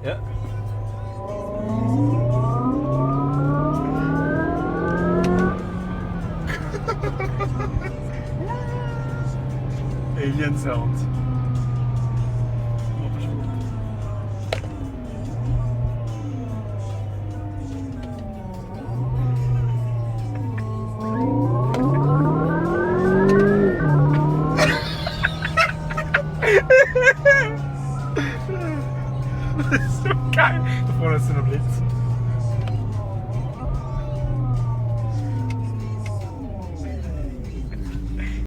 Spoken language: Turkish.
Ja. Alien Sound. Das ist so geil. Da vorne ist so ein Blitz.